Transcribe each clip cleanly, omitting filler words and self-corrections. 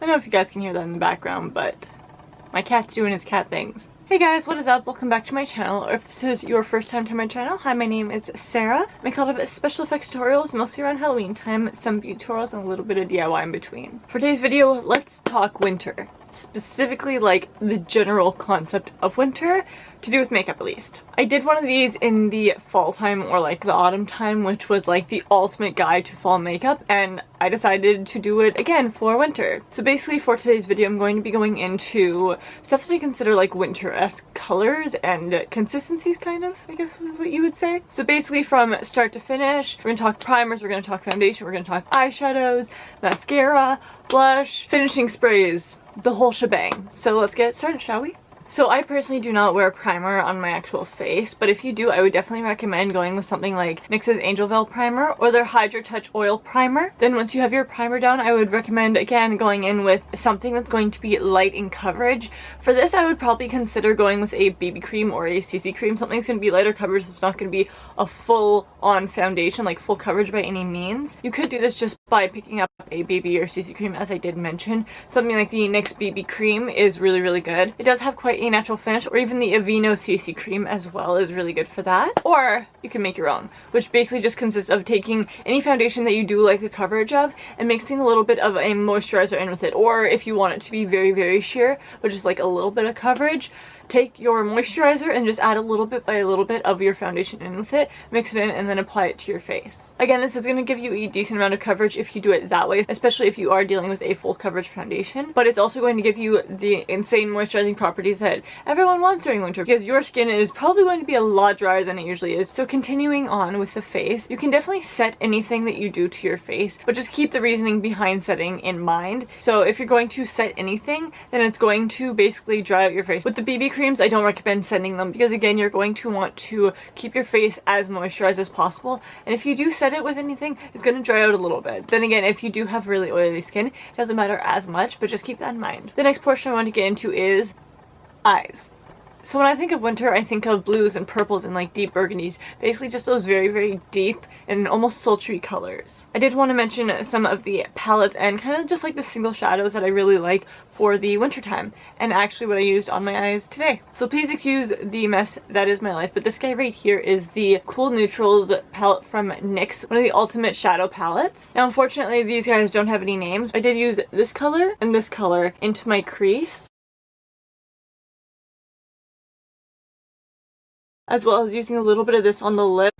I don't know if you guys can hear that in the background, but my cat's doing his cat things. Hey guys, what is up? Welcome back to my channel, or if this is your first time to my channel, hi, my name is Sarah. I make a lot of special effects tutorials, mostly around Halloween time, some beauty tutorials, and a little bit of DIY in between. For today's video, let's talk winter. Specifically, like, the general concept of winter, to do with makeup at least. I did one of these in the fall time or like the autumn time, which was like the ultimate guide to fall makeup, and I decided to do it again for winter. So basically for today's video I'm going to be going into stuff that I consider like winter-esque colors and consistencies, kind of, I guess is what you would say. So basically from start to finish, we're going to talk primers, we're going to talk foundation, we're going to talk eyeshadows, mascara, blush, finishing sprays, the whole shebang. So let's get started, shall we? So I personally do not wear a primer on my actual face, but if you do, I would definitely recommend going with something like NYX's Angel Veil Primer or their Hydra Touch Oil Primer. Then once you have your primer down, I would recommend, again, going in with something that's going to be light in coverage. For this, I would probably consider going with a BB cream or a CC cream. Something that's going to be lighter coverage, so it's not going to be a full-on foundation, like full coverage by any means. You could do this just by picking up a BB or CC cream, as I did mention. Something like the NYX BB cream is really, really good. It does have quite a natural finish, or even the Aveeno CC cream as well is really good for that. Or you can make your own, which basically just consists of taking any foundation that you do like the coverage of and mixing a little bit of a moisturizer in with it. Or if you want it to be very, very sheer, but just like a little bit of coverage, take your moisturizer and just add a little bit by a little bit of your foundation in with it, mix it in, and then apply it to your face. Again, this is going to give you a decent amount of coverage if you do it that way, especially if you are dealing with a full coverage foundation, but it's also going to give you the insane moisturizing properties that everyone wants during winter, because your skin is probably going to be a lot drier than it usually is. So continuing on with the face, you can definitely set anything that you do to your face, but just keep the reasoning behind setting in mind. So if you're going to set anything, then it's going to basically dry out your face. With the BB creams, I don't recommend setting them because, again, you're going to want to keep your face as moisturized as possible, and if you do set it with anything, it's going to dry out a little bit. Then again, if you do have really oily skin, it doesn't matter as much, but just keep that in mind. The next portion I want to get into is eyes. So when I think of winter, I think of blues and purples and like deep burgundies, basically just those very, very deep and almost sultry colors. I did want to mention some of the palettes and kind of just like the single shadows that I really like for the winter time, and actually what I used on my eyes today. So please excuse the mess that is my life, but this guy right here is the Cool Neutrals palette from NYX, one of the ultimate shadow palettes. Now unfortunately these guys don't have any names. I did use this color and this color into my crease, as well as using a little bit of this on the lip.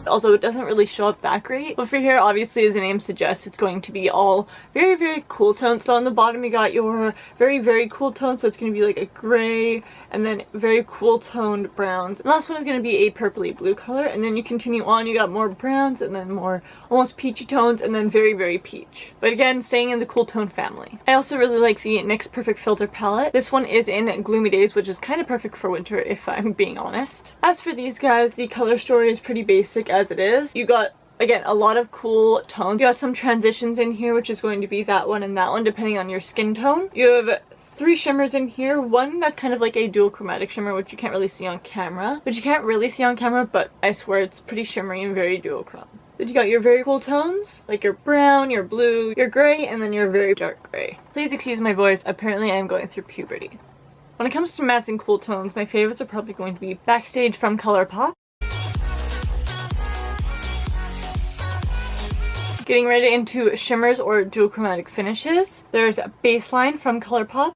Although it doesn't really show up that great. But for here, obviously, as the name suggests, it's going to be all very, very cool tones. So on the bottom you got your very, very cool tone, so it's going to be like a gray, and then very cool toned browns. And the last one is going to be a purpley blue color, and then you continue on, you got more browns, and then more almost peachy tones, and then very, very peach. But again, staying in the cool tone family. I also really like the NYX Perfect Filter palette. This one is in Gloomy Days, which is kind of perfect for winter if I'm being honest. As for these guys, the color story is pretty basic as it is. You got, again, a lot of cool tones. You got some transitions in here, which is going to be that one and that one depending on your skin tone. You have 3 shimmers in here. One that's kind of like a dual chromatic shimmer, which you can't really see on camera. But I swear it's pretty shimmery and very dual chrome. Then you got your very cool tones, like your brown, your blue, your gray, and then your very dark gray. Please excuse my voice, apparently I am going through puberty. When it comes to mattes and cool tones, my favorites are probably going to be Backstage from ColourPop, getting right into shimmers or dual chromatic finishes, there's Baseline from ColourPop,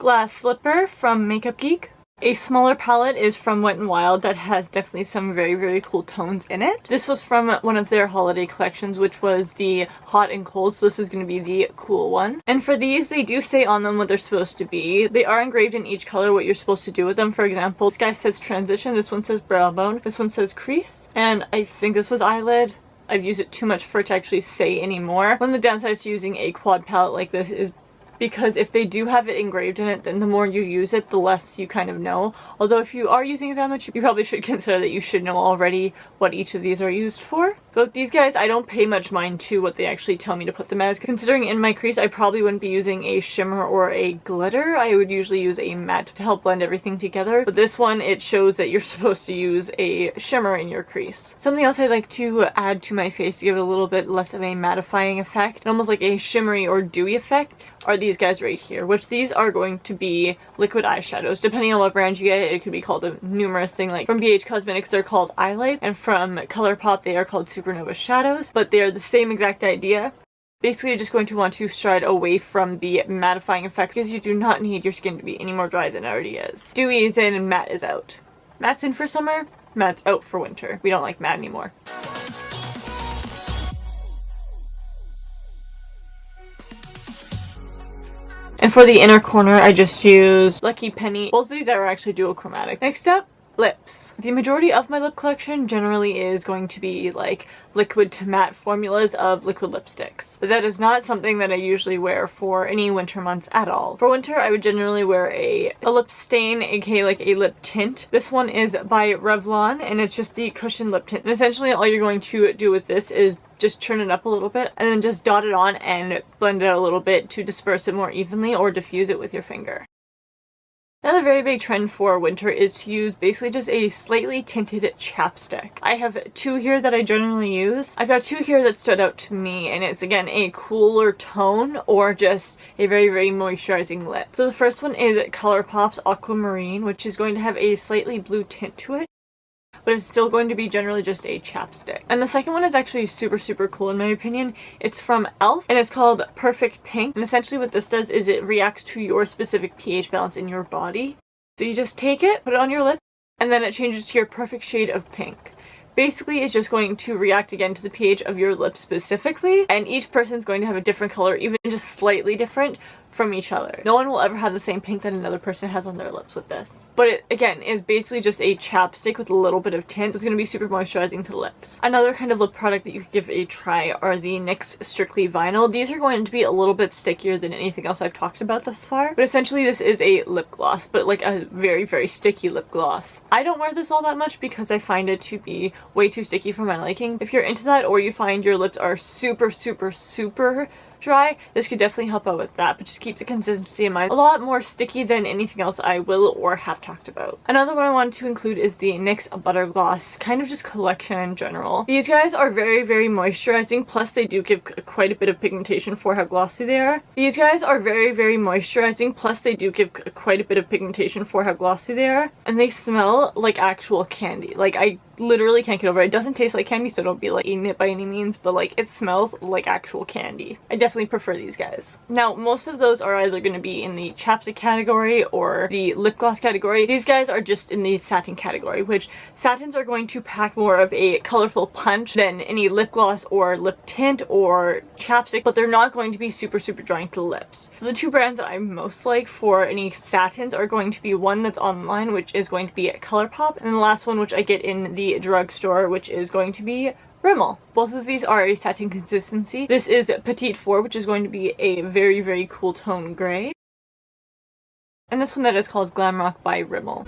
Glass Slipper from Makeup Geek. A smaller palette is from Wet n Wild that has definitely some very, very cool tones in it. This was from one of their holiday collections, which was the Hot and Cold, so this is going to be the cool one. And for these, they do say on them what they're supposed to be. They are engraved in each color what you're supposed to do with them. For example, this guy says transition, this one says brow bone, this one says crease, and I think this was eyelid. I've used it too much for it to actually say anymore. One of the downsides to using a quad palette like this is because if they do have it engraved in it, then the more you use it, the less you kind of know. Although if you are using it that much, you probably should consider that you should know already what each of these are used for. But these guys, I don't pay much mind to what they actually tell me to put them as. Considering in my crease, I probably wouldn't be using a shimmer or a glitter. I would usually use a matte to help blend everything together. But this one, it shows that you're supposed to use a shimmer in your crease. Something else I like to add to my face to give it a little bit less of a mattifying effect, almost like a shimmery or dewy effect, are these guys right here, which these are going to be liquid eyeshadows. Depending on what brand you get, it could be called a numerous thing. Like from BH Cosmetics, they're called Eyelight, and from ColourPop, they are called Supernova Shadows, but they are the same exact idea. Basically, you're just going to want to stride away from the mattifying effect because you do not need your skin to be any more dry than it already is. Dewy is in and matte is out. Matte's in for summer, matte's out for winter. We don't like matte anymore. And for the inner corner, I just use Lucky Penny. Both of these are actually duochromatic. Next up, lips. The majority of my lip collection generally is going to be like liquid to matte formulas of liquid lipsticks. But that is not something that I usually wear for any winter months at all. For winter, I would generally wear a lip stain, aka like a lip tint. This one is by Revlon, and it's just the cushion lip tint. And essentially all you're going to do with this is just turn it up a little bit and then just dot it on and blend it out a little bit to disperse it more evenly or diffuse it with your finger. Another very big trend for winter is to use basically just a slightly tinted chapstick. I have two here that I generally use. I've got two here that stood out to me, and it's again a cooler tone or just a very, very moisturizing lip. So the first one is ColourPop's Aquamarine, which is going to have a slightly blue tint to it, but it's still going to be generally just a chapstick. And the second one is actually super, super cool in my opinion. It's from e.l.f. and it's called Perfect Pink. And essentially what this does is it reacts to your specific pH balance in your body. So you just take it, put it on your lip, and then it changes to your perfect shade of pink. Basically, it's just going to react again to the pH of your lip specifically, and each person's going to have a different color, even just slightly different from each other. No one will ever have the same pink that another person has on their lips with this. But it, again, is basically just a chapstick with a little bit of tint. It's going to be super moisturizing to the lips. Another kind of lip product that you could give a try are the NYX Strictly Vinyl. These are going to be a little bit stickier than anything else I've talked about thus far. But essentially this is a lip gloss, but like a very, very sticky lip gloss. I don't wear this all that much because I find it to be way too sticky for my liking. If you're into that, or you find your lips are super, super, super dry, this could definitely help out with that, but just keep the consistency in mind. A lot more sticky than anything else I will or have talked about. Another one I wanted to include is the NYX Butter Gloss, kind of just collection in general. These guys are very, very moisturizing, plus they do give quite a bit of pigmentation for how glossy they are. These guys are very, very moisturizing, plus they do give quite a bit of pigmentation for how glossy they are, and they smell like actual candy. Like, I literally can't get over it. It doesn't taste like candy, so don't be like eating it by any means, but like it smells like actual candy. I definitely prefer these guys. Now, most of those are either going to be in the chapstick category or the lip gloss category. These guys are just in the satin category, which satins are going to pack more of a colorful punch than any lip gloss or lip tint or chapstick, but they're not going to be super, super drying to the lips. So the two brands that I most like for any satins are going to be one that's online, which is going to be ColourPop, and the last one, which I get in the drugstore, which is going to be Rimmel. Both of these are a satin consistency. This is Petite 4, which is going to be a very, very cool tone gray. And this one that is called Glam Rock by Rimmel.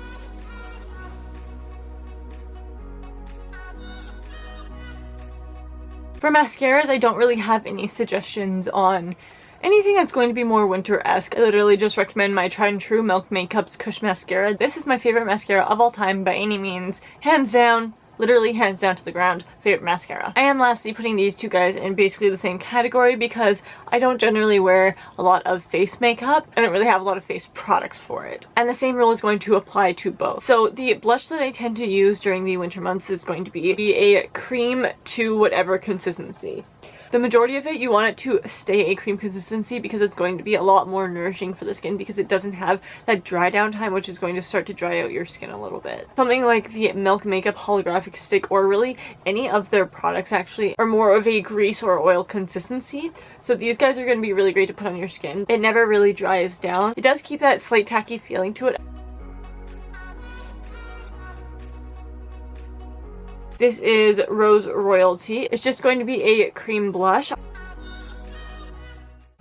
For mascaras, I don't really have any suggestions on anything that's going to be more winter-esque. I literally just recommend my tried and true Milk Makeup's Kush Mascara. This is my favorite mascara of all time by any means. Hands down. Literally hands down to the ground, favorite mascara. I am lastly putting these two guys in basically the same category because I don't generally wear a lot of face makeup. I don't really have a lot of face products for it. And the same rule is going to apply to both. So the blush that I tend to use during the winter months is going to be a cream to whatever consistency. The majority of it, you want it to stay a cream consistency because it's going to be a lot more nourishing for the skin because it doesn't have that dry down time, which is going to start to dry out your skin a little bit. Something like the Milk Makeup Holographic Stick, or really any of their products actually, are more of a grease or oil consistency. So these guys are going to be really great to put on your skin. It never really dries down. It does keep that slight tacky feeling to it. This is Rose Royalty. It's just going to be a cream blush.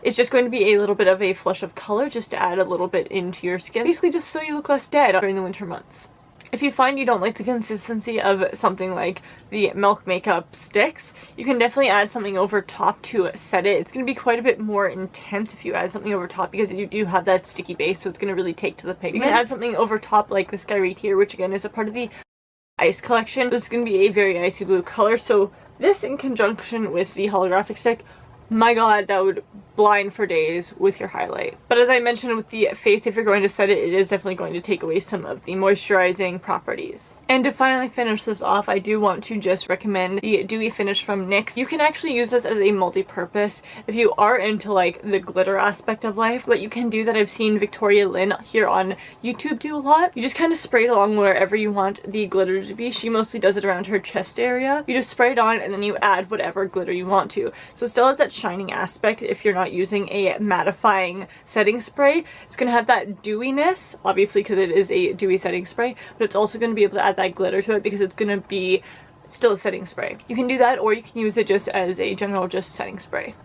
It's just going to be a little bit of a flush of color just to add a little bit into your skin. Basically just so you look less dead during the winter months. If you find you don't like the consistency of something like the Milk Makeup sticks, you can definitely add something over top to set it. It's going to be quite a bit more intense if you add something over top because you do have that sticky base, so it's going to really take to the pigment. You can add something over top like this guy right here, which again is a part of the Ice collection. This is going to be a very icy blue color, so this in conjunction with the holographic stick, my god, that would blind for days with your highlight. But as I mentioned with the face, if you're going to set it, it is definitely going to take away some of the moisturizing properties. And to finally finish this off, I do want to just recommend the Dewy Finish from NYX. You can actually use this as a multi-purpose if you are into like the glitter aspect of life. What you can do that I've seen Victoria Lynn here on YouTube do a lot, you just kind of spray it along wherever you want the glitter to be. She mostly does it around her chest area. You just spray it on and then you add whatever glitter you want to. So it still has that shining aspect if you're not using a mattifying setting spray. It's going to have that dewiness, obviously because it is a dewy setting spray, but it's also going to be able to add that glitter to it because it's going to be still a setting spray. You can do that, or you can use it just as a general just setting spray.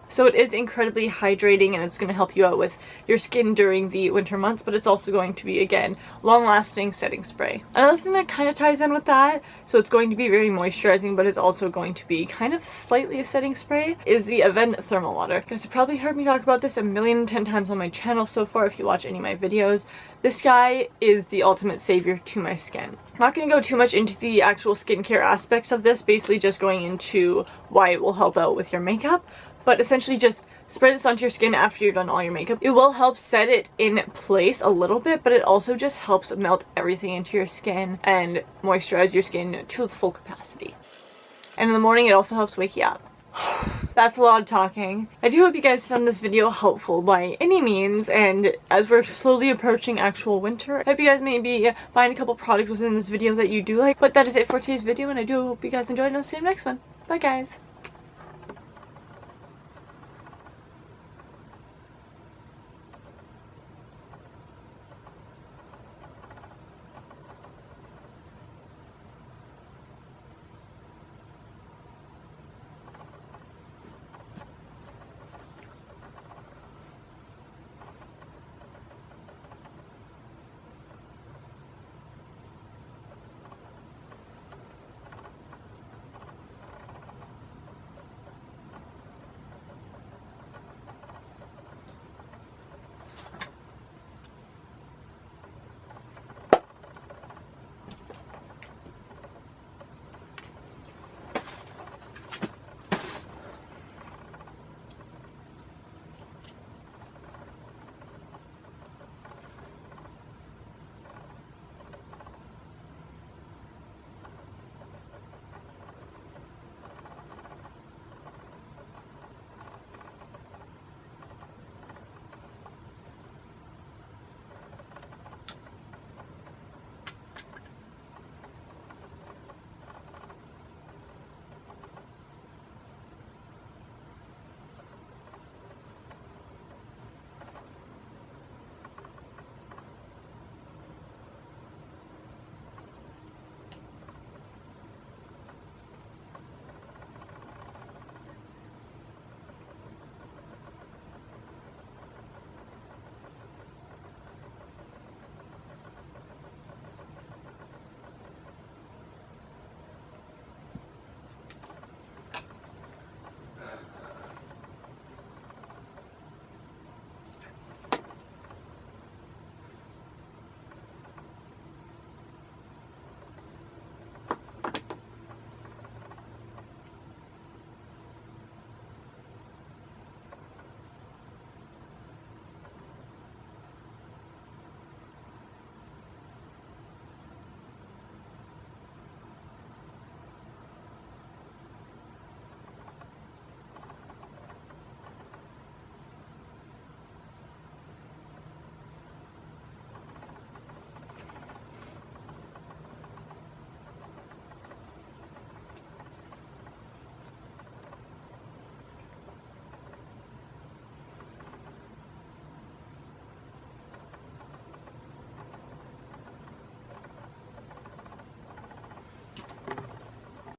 So it is incredibly hydrating and it's going to help you out with your skin during the winter months, but it's also going to be, again, long-lasting setting spray. Another thing that kind of ties in with that, so it's going to be very moisturizing, but it's also going to be kind of slightly a setting spray, is the Avent Thermal Water. You guys have probably heard me talk about this 1,010,000 times on my channel so far if you watch any of my videos. This guy is the ultimate savior to my skin. I'm not going to go too much into the actual skincare aspects of this, basically just going into why it will help out with your makeup. But essentially just spray this onto your skin after you've done all your makeup. It will help set it in place a little bit, but it also just helps melt everything into your skin and moisturize your skin to its full capacity. And in the morning it also helps wake you up. That's a lot of talking. I do hope you guys found this video helpful by any means, and as we're slowly approaching actual winter, I hope you guys maybe find a couple products within this video that you do like. But that is it for today's video, and I do hope you guys enjoyed, and I'll see you in the next one. Bye guys!